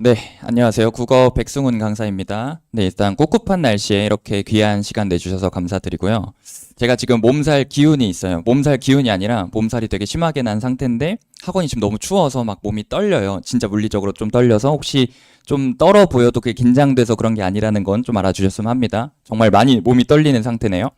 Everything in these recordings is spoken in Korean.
네, 안녕하세요. 국어 백승훈 강사입니다. 네, 일단 꿉꿉한 날씨에 이렇게 귀한 시간 내주셔서 감사드리고요. 제가 지금 몸살 기운이 있어요. 몸살 기운이 아니라 몸살이 되게 심하게 난 상태인데 학원이 지금 너무 추워서 막 몸이 떨려요. 진짜 물리적으로 좀 떨려서 혹시 좀 떨어 보여도 그게 긴장돼서 그런 게 아니라는 건 좀 알아주셨으면 합니다. 정말 많이 몸이 떨리는 상태네요.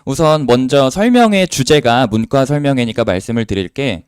우선 먼저 설명의 주제가 문과 설명회니까 말씀을 드릴게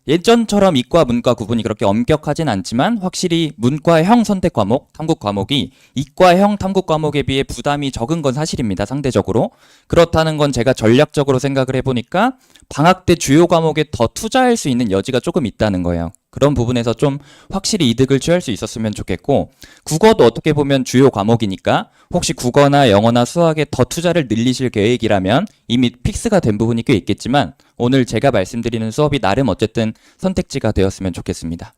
예전처럼 이과 문과 구분이 그렇게 엄격하진 않지만 확실히 문과형 선택 과목, 탐구 과목이 이과형 탐구 과목에 비해 부담이 적은 건 사실입니다. 상대적으로. 그렇다는 건 제가 전략적으로 생각을 해보니까 방학 때 주요 과목에 더 투자할 수 있는 여지가 조금 있다는 거예요. 그런 부분에서 좀 확실히 이득을 취할 수 있었으면 좋겠고, 국어도 어떻게 보면 주요 과목이니까 혹시 국어나 영어나 수학에 더 투자를 늘리실 계획이라면 이미 픽스가 된 부분이 꽤 있겠지만 오늘 제가 말씀드리는 수업이 나름 어쨌든 선택지가 되었으면 좋겠습니다.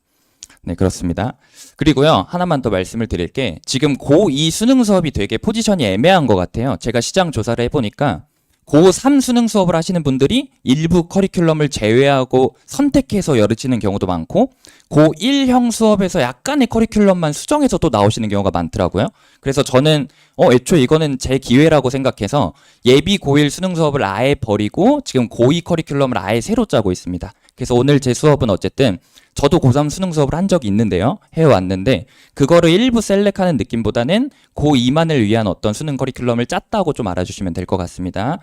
네, 그렇습니다. 그리고요, 하나만 더 말씀을 드릴 게 지금 고2 수능 수업이 되게 포지션이 애매한 것 같아요. 제가 시장 조사를 해보니까 고3 수능 수업을 하시는 분들이 일부 커리큘럼을 제외하고 선택해서 열으시는 경우도 많고 고1형 수업에서 약간의 커리큘럼만 수정해서 또 나오시는 경우가 많더라고요. 그래서 저는 애초에 이거는 제 기회라고 생각해서 예비 고1 수능 수업을 아예 버리고 지금 고2 커리큘럼을 아예 새로 짜고 있습니다. 그래서 오늘 제 수업은 어쨌든 저도 고3 수능 수업을 한 적이 있는데요. 해왔는데 그거를 일부 셀렉하는 느낌보다는 고2만을 위한 어떤 수능 커리큘럼을 짰다고 좀 알아주시면 될 것 같습니다.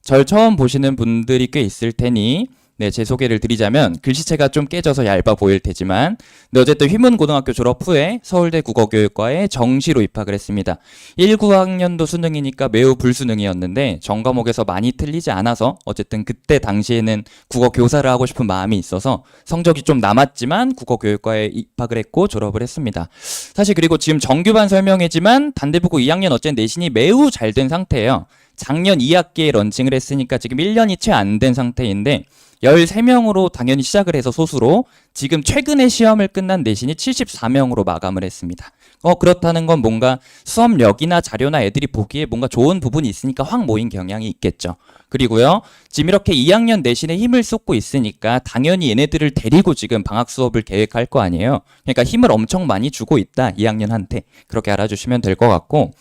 절 처음 보시는 분들이 꽤 있을 테니 네, 제 소개를 드리자면 글씨체가 좀 깨져서 얇아 보일 테지만 어쨌든 휘문고등학교 졸업 후에 서울대 국어교육과에 정시로 입학을 했습니다. 19학년도 수능이니까 매우 불수능이었는데 전과목에서 많이 틀리지 않아서 어쨌든 그때 당시에는 국어 교사를 하고 싶은 마음이 있어서 성적이 좀 남았지만 국어교육과에 입학을 했고 졸업을 했습니다. 사실 그리고 지금 정규반 설명회지만 단대부고 2학년 어쨌든 내신이 매우 잘 된 상태예요. 작년 2학기에 런칭을 했으니까 지금 1년이 채 안 된 상태인데 13명으로 당연히 시작을 해서 소수로 지금 최근에 시험을 끝난 내신이 74명으로 마감을 했습니다. 그렇다는 건 뭔가 수업력이나 자료나 애들이 보기에 뭔가 좋은 부분이 있으니까 확 모인 경향이 있겠죠. 그리고요, 지금 이렇게 2학년 내신에 힘을 쏟고 있으니까 당연히 얘네들을 데리고 지금 방학 수업을 계획할 거 아니에요. 그러니까 힘을 엄청 많이 주고 있다, 2학년한테. 그렇게 알아주시면 될 것 같고,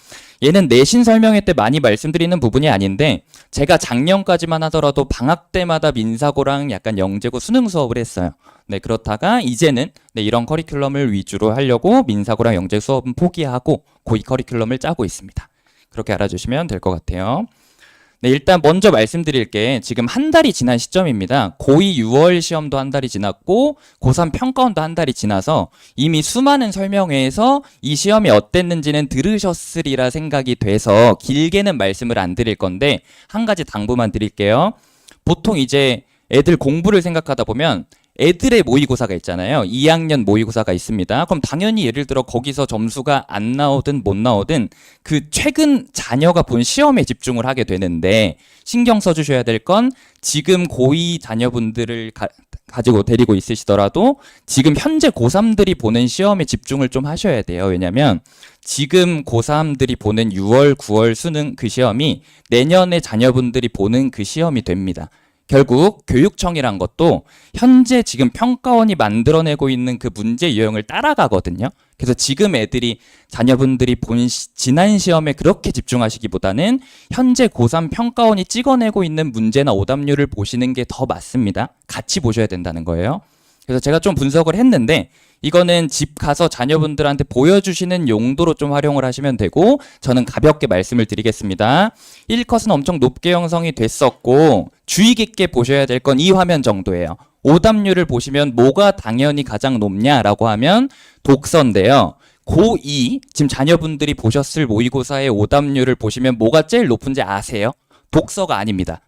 얘는 내신 설명회 때 많이 말씀드리는 부분이 아닌데 제가 작년까지만 하더라도 방학 때마다 민사고랑 약간 영재고 수능 수업을 했어요. 네, 그렇다가 이제는 이런 커리큘럼을 위주로 하려고 민사고랑 영재 수업은 포기하고 고2 커리큘럼을 짜고 있습니다. 그렇게 알아주시면 될 것 같아요. 네, 일단 먼저 말씀드릴 게 지금 한 달이 지난 시점입니다. 고2 6월 시험도 한 달이 지났고 고3 평가원도 한 달이 지나서 이미 수많은 설명회에서 이 시험이 어땠는지는 들으셨으리라 생각이 돼서 길게는 말씀을 안 드릴 건데 한 가지 당부만 드릴게요. 보통 이제 애들 공부를 생각하다 보면 애들의 모의고사가 있잖아요. 2학년 모의고사가 있습니다. 그럼 당연히 예를 들어 거기서 점수가 안 나오든 못 나오든 그 최근 자녀가 본 시험에 집중을 하게 되는데 신경 써주셔야 될 건 지금 고2 자녀분들을 가지고 데리고 있으시더라도 지금 현재 고3들이 보는 시험에 집중을 좀 하셔야 돼요. 왜냐면 지금 고3들이 보는 6월, 9월 수능 그 시험이 내년에 자녀분들이 보는 그 시험이 됩니다. 결국 교육청이란 것도 현재 지금 평가원이 만들어내고 있는 그 문제 유형을 따라가거든요. 그래서 지금 애들이 자녀분들이 본 지난 시험에 그렇게 집중하시기보다는 현재 고3 평가원이 찍어내고 있는 문제나 오답률을 보시는 게 더 맞습니다. 같이 보셔야 된다는 거예요. 그래서 제가 좀 분석을 했는데 이거는 집 가서 자녀분들한테 보여주시는 용도로 좀 활용을 하시면 되고 저는 가볍게 말씀을 드리겠습니다. 1컷은 엄청 높게 형성이 됐었고 주의 깊게 보셔야 될 건 이 화면 정도예요. 오답률을 보시면 뭐가 당연히 가장 높냐라고 하면 독서인데요. 고2 지금 자녀분들이 보셨을 모의고사의 오답률을 보시면 뭐가 제일 높은지 아세요? 독서가 아닙니다.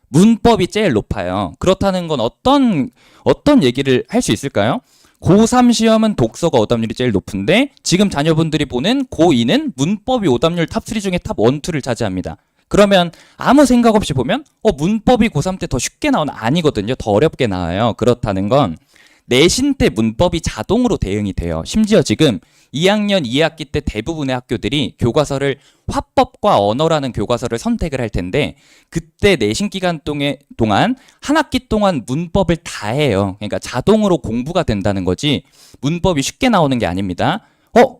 문법이 제일 높아요. 그렇다는 건 어떤 얘기를 할 수 있을까요? 고3 시험은 독서가 오답률이 제일 높은데 지금 자녀분들이 보는 고2는 문법이 오답률 탑3 중에 탑 1, 2를 차지합니다. 그러면 아무 생각 없이 보면 문법이 고3 때 더 쉽게 나오나? 아니거든요. 더 어렵게 나와요. 그렇다는 건 내신 때 문법이 자동으로 대응이 돼요. 심지어 지금 2학년 2학기 때 대부분의 학교들이 교과서를 화법과 언어라는 교과서를 선택을 할 텐데 그때 내신 기간 동안 한 학기 동안 문법을 다 해요. 그러니까 자동으로 공부가 된다는 거지 문법이 쉽게 나오는 게 아닙니다.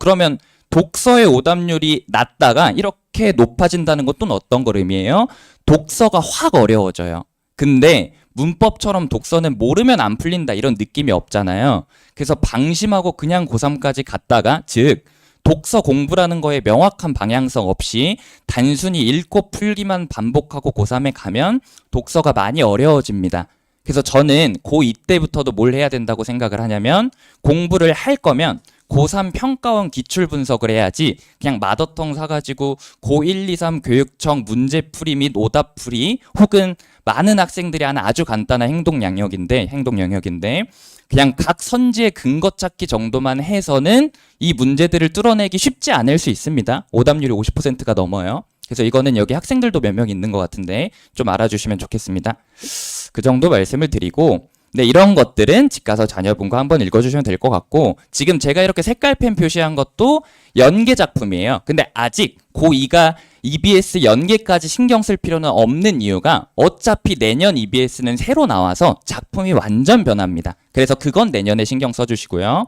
그러면 독서의 오답률이 낮다가 이렇게 높아진다는 것도 어떤 걸 의미해요? 독서가 확 어려워져요. 근데 문법처럼 독서는 모르면 안 풀린다 이런 느낌이 없잖아요. 그래서 방심하고 그냥 고3까지 갔다가 즉 독서 공부라는 거에 명확한 방향성 없이 단순히 읽고 풀기만 반복하고 고3에 가면 독서가 많이 어려워집니다. 그래서 저는 고2 때부터도 뭘 해야 된다고 생각을 하냐면 공부를 할 거면 고3 평가원 기출 분석을 해야지 그냥 마더텅 사가지고 고1, 2, 3 교육청 문제풀이 및 오답풀이 혹은 많은 학생들이 하는 아주 간단한 행동 영역인데 그냥 각 선지의 근거 찾기 정도만 해서는 이 문제들을 뚫어내기 쉽지 않을 수 있습니다. 오답률이 50%가 넘어요. 그래서 이거는 여기 학생들도 몇 명 있는 것 같은데 좀 알아주시면 좋겠습니다. 그 정도 말씀을 드리고 네, 이런 것들은 집 가서 자녀분과 한번 읽어주시면 될 것 같고 지금 제가 이렇게 색깔펜 표시한 것도 연계 작품이에요. 근데 아직 고2가 EBS 연계까지 신경 쓸 필요는 없는 이유가 어차피 내년 EBS는 새로 나와서 작품이 완전 변합니다. 그래서 그건 내년에 신경 써주시고요.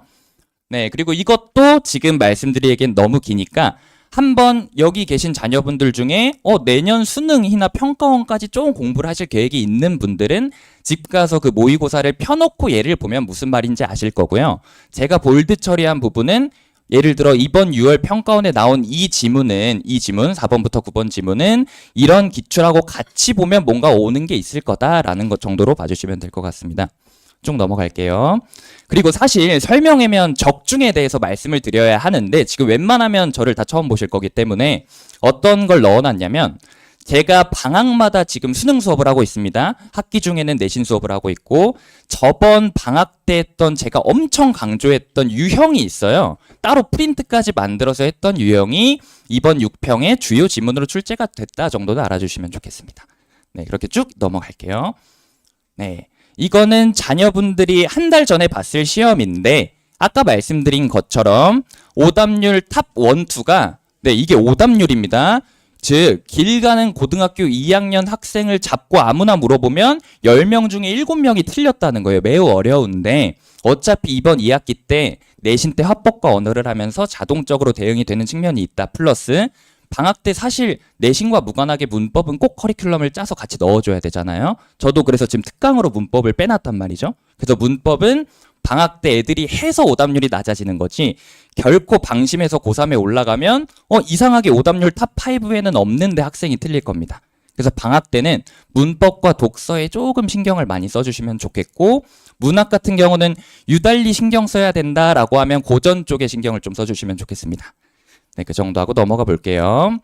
네, 그리고 이것도 지금 말씀드리기엔 너무 기니까 한번 여기 계신 자녀분들 중에 내년 수능이나 평가원까지 좀 공부를 하실 계획이 있는 분들은 집 가서 그 모의고사를 펴놓고 예를 보면 무슨 말인지 아실 거고요. 제가 볼드 처리한 부분은 예를 들어 이번 6월 평가원에 나온 이 지문 4번부터 9번 지문은 이런 기출하고 같이 보면 뭔가 오는 게 있을 거다라는 것 정도로 봐주시면 될 것 같습니다. 쭉 넘어갈게요. 그리고 사실 설명회면 적중에 대해서 말씀을 드려야 하는데 지금 웬만하면 저를 다 처음 보실 거기 때문에 어떤 걸 넣어놨냐면 제가 방학마다 지금 수능 수업을 하고 있습니다. 학기 중에는 내신 수업을 하고 있고 저번 방학 때 했던 제가 엄청 강조했던 유형이 있어요. 따로 프린트까지 만들어서 했던 유형이 이번 6평의 주요 지문으로 출제가 됐다 정도는 알아주시면 좋겠습니다. 네, 그렇게 쭉 넘어갈게요. 네. 이거는 자녀분들이 한 달 전에 봤을 시험인데 아까 말씀드린 것처럼 오답률 탑 1, 2가 이게 오답률입니다. 즉 길 가는 고등학교 2학년 학생을 잡고 아무나 물어보면 10명 중에 7명이 틀렸다는 거예요. 매우 어려운데 어차피 이번 2학기 때 내신 때 화법과 언어를 하면서 자동적으로 대응이 되는 측면이 있다. 플러스 방학 때 사실 내신과 무관하게 문법은 꼭 커리큘럼을 짜서 같이 넣어줘야 되잖아요. 저도 그래서 지금 특강으로 문법을 빼놨단 말이죠. 그래서 문법은 방학 때 애들이 해서 오답률이 낮아지는 거지 결코 방심해서 고3에 올라가면 이상하게 오답률 탑 5에는 없는데 학생이 틀릴 겁니다. 그래서 방학 때는 문법과 독서에 조금 신경을 많이 써주시면 좋겠고 문학 같은 경우는 유달리 신경 써야 된다라고 하면 고전 쪽에 신경을 좀 써주시면 좋겠습니다. 네, 그 정도 하고 넘어가 볼게요.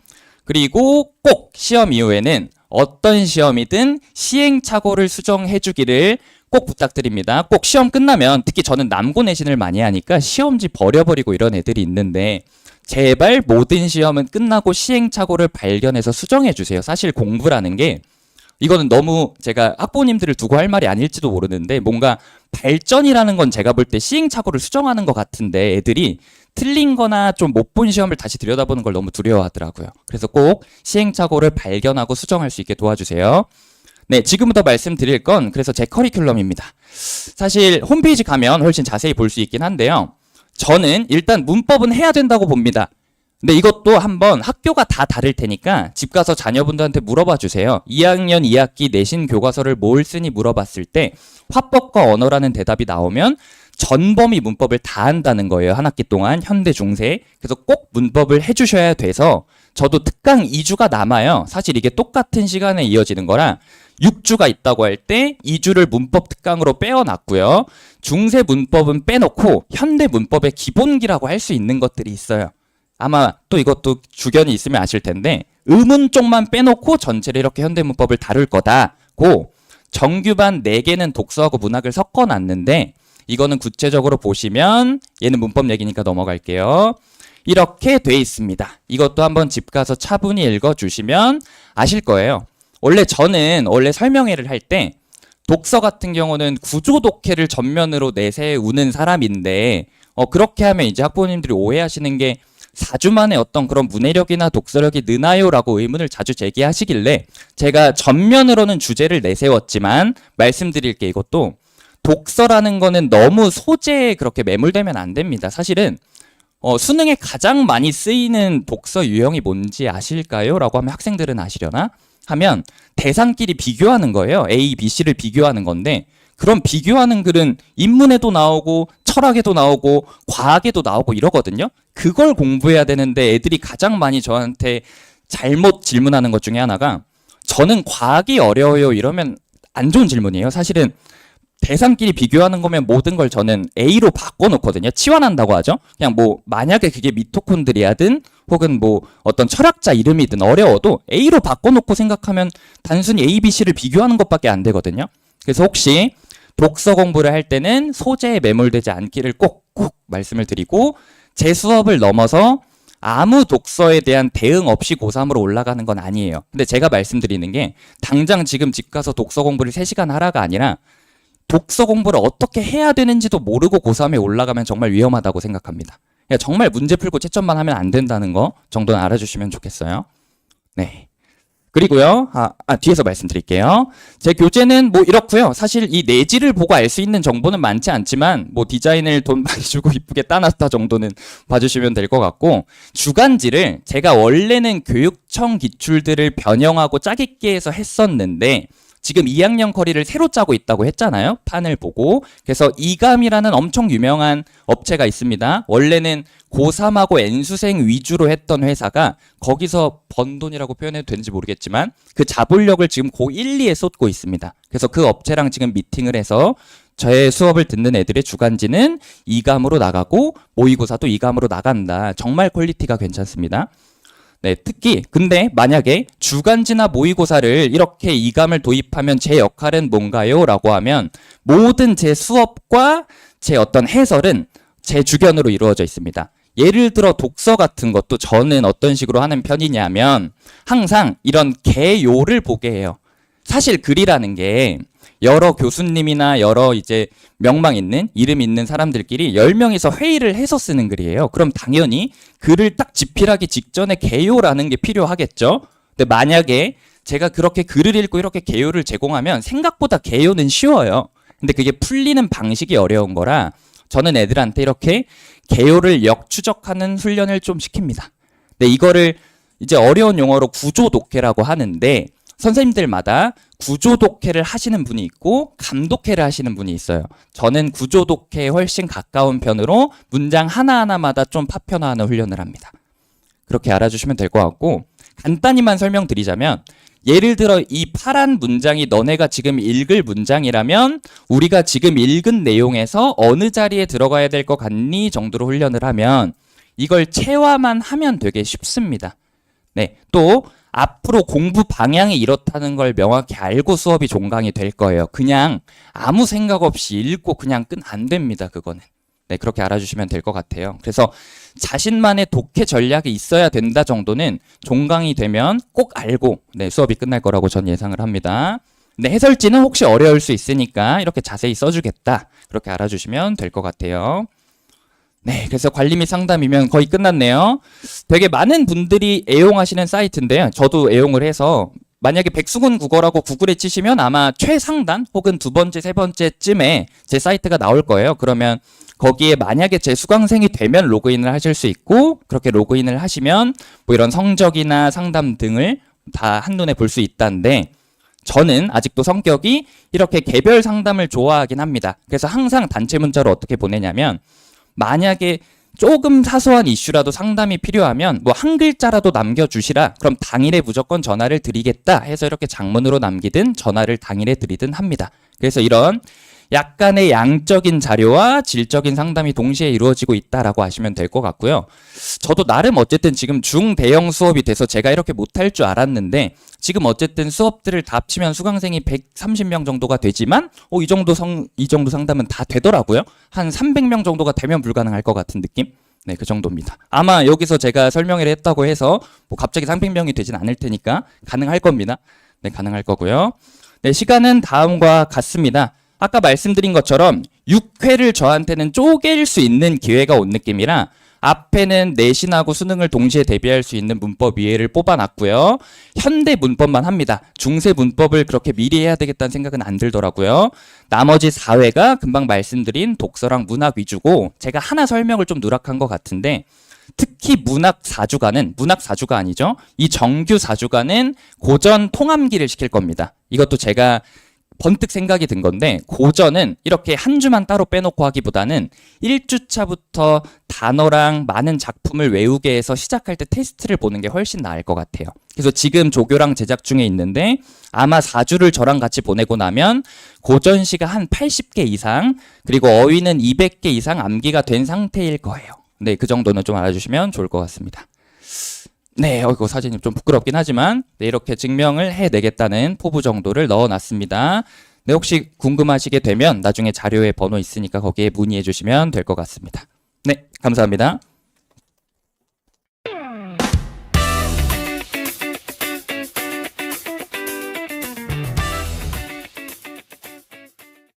그리고 꼭 시험 이후에는 어떤 시험이든 시행착오를 수정해 주기를 꼭 부탁드립니다. 꼭 시험 끝나면 특히 저는 남고 내신을 많이 하니까 시험지 버려버리고 이런 애들이 있는데 제발 모든 시험은 끝나고 시행착오를 발견해서 수정해 주세요. 사실 공부라는 게 이거는 너무 제가 학부모님들을 두고 할 말이 아닐지도 모르는데 뭔가 발전이라는 건 제가 볼 때 시행착오를 수정하는 것 같은데 애들이 틀린 거나 좀 못 본 시험을 다시 들여다보는 걸 너무 두려워하더라고요. 그래서 꼭 시행착오를 발견하고 수정할 수 있게 도와주세요. 네, 지금부터 말씀드릴 건 그래서 제 커리큘럼입니다. 사실 홈페이지 가면 훨씬 자세히 볼 수 있긴 한데요. 저는 일단 문법은 해야 된다고 봅니다. 근데 이것도 한번 학교가 다 다를 테니까 집 가서 자녀분들한테 물어봐 주세요. 2학년 2학기 내신 교과서를 뭘 쓰니 물어봤을 때 화법과 언어라는 대답이 나오면 전범위 문법을 다 한다는 거예요. 한 학기 동안 현대 중세. 그래서 꼭 문법을 해주셔야 돼서 저도 특강 2주가 남아요. 사실 이게 똑같은 시간에 이어지는 거라 6주가 있다고 할 때 2주를 문법 특강으로 빼어놨고요. 중세 문법은 빼놓고 현대 문법의 기본기라고 할 수 있는 것들이 있어요. 아마 또 이것도 주견이 있으면 아실 텐데 의문 쪽만 빼놓고 전체를 이렇게 현대 문법을 다룰 거다고 정규반 4개는 독서하고 문학을 섞어놨는데 이거는 구체적으로 보시면 얘는 문법 얘기니까 넘어갈게요. 이렇게 돼 있습니다. 이것도 한번 집 가서 차분히 읽어주시면 아실 거예요. 원래 저는 설명회를 할 때 독서 같은 경우는 구조 독해를 전면으로 내세우는 사람인데 그렇게 하면 이제 학부모님들이 오해하시는 게 4주 만에 어떤 그런 문해력이나 독서력이 느나요라고 의문을 자주 제기하시길래 제가 전면으로는 주제를 내세웠지만 말씀드릴 게 이것도 독서라는 거는 너무 소재에 그렇게 매몰되면 안 됩니다. 사실은 수능에 가장 많이 쓰이는 독서 유형이 뭔지 아실까요? 라고 하면 학생들은 아시려나? 하면 대상끼리 비교하는 거예요. A, B, C를 비교하는 건데 그럼 비교하는 글은 인문에도 나오고 철학에도 나오고 과학에도 나오고 이러거든요. 그걸 공부해야 되는데 애들이 가장 많이 저한테 잘못 질문하는 것 중에 하나가 저는 과학이 어려워요 이러면 안 좋은 질문이에요. 사실은 대상끼리 비교하는 거면 모든 걸 저는 A로 바꿔놓거든요. 치환한다고 하죠. 그냥 뭐 만약에 그게 미토콘드리아든 혹은 뭐 어떤 철학자 이름이든 어려워도 A로 바꿔놓고 생각하면 단순히 A, B, C를 비교하는 것밖에 안 되거든요. 그래서 혹시 독서 공부를 할 때는 소재에 매몰되지 않기를 꼭 말씀을 드리고 제 수업을 넘어서 아무 독서에 대한 대응 없이 고3으로 올라가는 건 아니에요. 근데 제가 말씀드리는 게 당장 지금 집 가서 독서 공부를 3시간 하라가 아니라 독서 공부를 어떻게 해야 되는지도 모르고 고3에 올라가면 정말 위험하다고 생각합니다. 그러니까 정말 문제 풀고 채점만 하면 안 된다는 거 정도는 알아주시면 좋겠어요. 네. 그리고요, 뒤에서 말씀드릴게요. 제 교재는 뭐 이렇고요. 사실 이 내지를 보고 알 수 있는 정보는 많지 않지만 뭐 디자인을 돈 많이 주고 이쁘게 따놨다 정도는 봐주시면 될 것 같고 주간지를 제가 원래는 교육청 기출들을 변형하고 짜깁기 해서 했었는데 지금 2학년 커리를 새로 짜고 있다고 했잖아요. 판을 보고. 그래서 이감이라는 엄청 유명한 업체가 있습니다. 원래는 고3하고 N수생 위주로 했던 회사가 거기서 번 돈이라고 표현해도 되는지 모르겠지만 그 자본력을 지금 고1, 2에 쏟고 있습니다. 그래서 그 업체랑 지금 미팅을 해서 저의 수업을 듣는 애들의 주간지는 이감으로 나가고 모의고사도 이감으로 나간다. 정말 퀄리티가 괜찮습니다. 네, 특히 근데 만약에 주간지나 모의고사를 이렇게 이감을 도입하면 제 역할은 뭔가요? 라고 하면 모든 제 수업과 제 어떤 해설은 제 주견으로 이루어져 있습니다. 예를 들어 독서 같은 것도 저는 어떤 식으로 하는 편이냐면 항상 이런 개요를 보게 해요. 사실 글이라는 게 여러 교수님이나 여러 이제 명망 있는 이름 있는 사람들끼리 10명이서 회의를 해서 쓰는 글이에요. 그럼 당연히 글을 딱 집필하기 직전에 개요라는 게 필요하겠죠. 근데 만약에 제가 그렇게 글을 읽고 이렇게 개요를 제공하면 생각보다 개요는 쉬워요. 근데 그게 풀리는 방식이 어려운 거라 저는 애들한테 이렇게 개요를 역추적하는 훈련을 좀 시킵니다. 근데 이거를 이제 어려운 용어로 구조 독해라고 하는데 선생님들마다 구조 독해를 하시는 분이 있고 감독해를 하시는 분이 있어요. 저는 구조 독해에 훨씬 가까운 편으로 문장 하나하나마다 좀 파편화하는 훈련을 합니다. 그렇게 알아주시면 될 것 같고 간단히만 설명드리자면 예를 들어 이 파란 문장이 너네가 지금 읽을 문장이라면 우리가 지금 읽은 내용에서 어느 자리에 들어가야 될 것 같니 정도로 훈련을 하면 이걸 체화만 하면 되게 쉽습니다. 네, 또 앞으로 공부 방향이 이렇다는 걸 명확히 알고 수업이 종강이 될 거예요. 그냥 아무 생각 없이 읽고 그냥 끝 안 됩니다. 그거는. 네, 그렇게 알아주시면 될 것 같아요. 그래서 자신만의 독해 전략이 있어야 된다 정도는 종강이 되면 꼭 알고 네, 수업이 끝날 거라고 전 예상을 합니다. 네, 해설지는 혹시 어려울 수 있으니까 이렇게 자세히 써주겠다. 그렇게 알아주시면 될 것 같아요. 네, 그래서 관리 및 상담이면 거의 끝났네요. 되게 많은 분들이 애용하시는 사이트인데요. 저도 애용을 해서 만약에 백승훈 국어라고 구글에 치시면 아마 최상단 혹은 두 번째, 세 번째쯤에 제 사이트가 나올 거예요. 그러면 거기에 만약에 제 수강생이 되면 로그인을 하실 수 있고 그렇게 로그인을 하시면 뭐 이런 성적이나 상담 등을 다 한눈에 볼 수 있다는데 저는 아직도 성격이 이렇게 개별 상담을 좋아하긴 합니다. 그래서 항상 단체 문자로 어떻게 보내냐면 만약에 조금 사소한 이슈라도 상담이 필요하면 뭐 한 글자라도 남겨주시라 그럼 당일에 무조건 전화를 드리겠다 해서 이렇게 장문으로 남기든 전화를 당일에 드리든 합니다. 그래서 이런 약간의 양적인 자료와 질적인 상담이 동시에 이루어지고 있다라고 하시면 될 것 같고요. 저도 나름 어쨌든 지금 중대형 수업이 돼서 제가 이렇게 못할 줄 알았는데 지금 어쨌든 수업들을 다 합치면 수강생이 130명 정도가 되지만 이 정도 상담은 다 되더라고요. 한 300명 정도가 되면 불가능할 것 같은 느낌? 네, 그 정도입니다. 아마 여기서 제가 설명을 했다고 해서 뭐 갑자기 300명이 되진 않을 테니까 가능할 겁니다. 네, 가능할 거고요. 네, 시간은 다음과 같습니다. 아까 말씀드린 것처럼 6회를 저한테는 쪼갤 수 있는 기회가 온 느낌이라 앞에는 내신하고 수능을 동시에 대비할 수 있는 문법 이해를 뽑아놨고요. 현대 문법만 합니다. 중세 문법을 그렇게 미리 해야 되겠다는 생각은 안 들더라고요. 나머지 4회가 금방 말씀드린 독서랑 문학 위주고 제가 하나 설명을 좀 누락한 것 같은데 특히 문학 4주가 아니죠. 이 정규 4주간은 고전 통암기를 시킬 겁니다. 이것도 제가 번뜩 생각이 든 건데 고전은 이렇게 한 주만 따로 빼놓고 하기보다는 1주차부터 단어랑 많은 작품을 외우게 해서 시작할 때 테스트를 보는 게 훨씬 나을 것 같아요. 그래서 지금 조교랑 제작 중에 있는데 아마 4주를 저랑 같이 보내고 나면 고전시가 한 80개 이상 그리고 어휘는 200개 이상 암기가 된 상태일 거예요. 네, 그 정도는 좀 알아주시면 좋을 것 같습니다. 네, 이거 사진이 좀 부끄럽긴 하지만 네, 이렇게 증명을 해내겠다는 포부 정도를 넣어놨습니다. 네, 혹시 궁금하시게 되면 나중에 자료에 번호 있으니까 거기에 문의해 주시면 될 것 같습니다. 네, 감사합니다.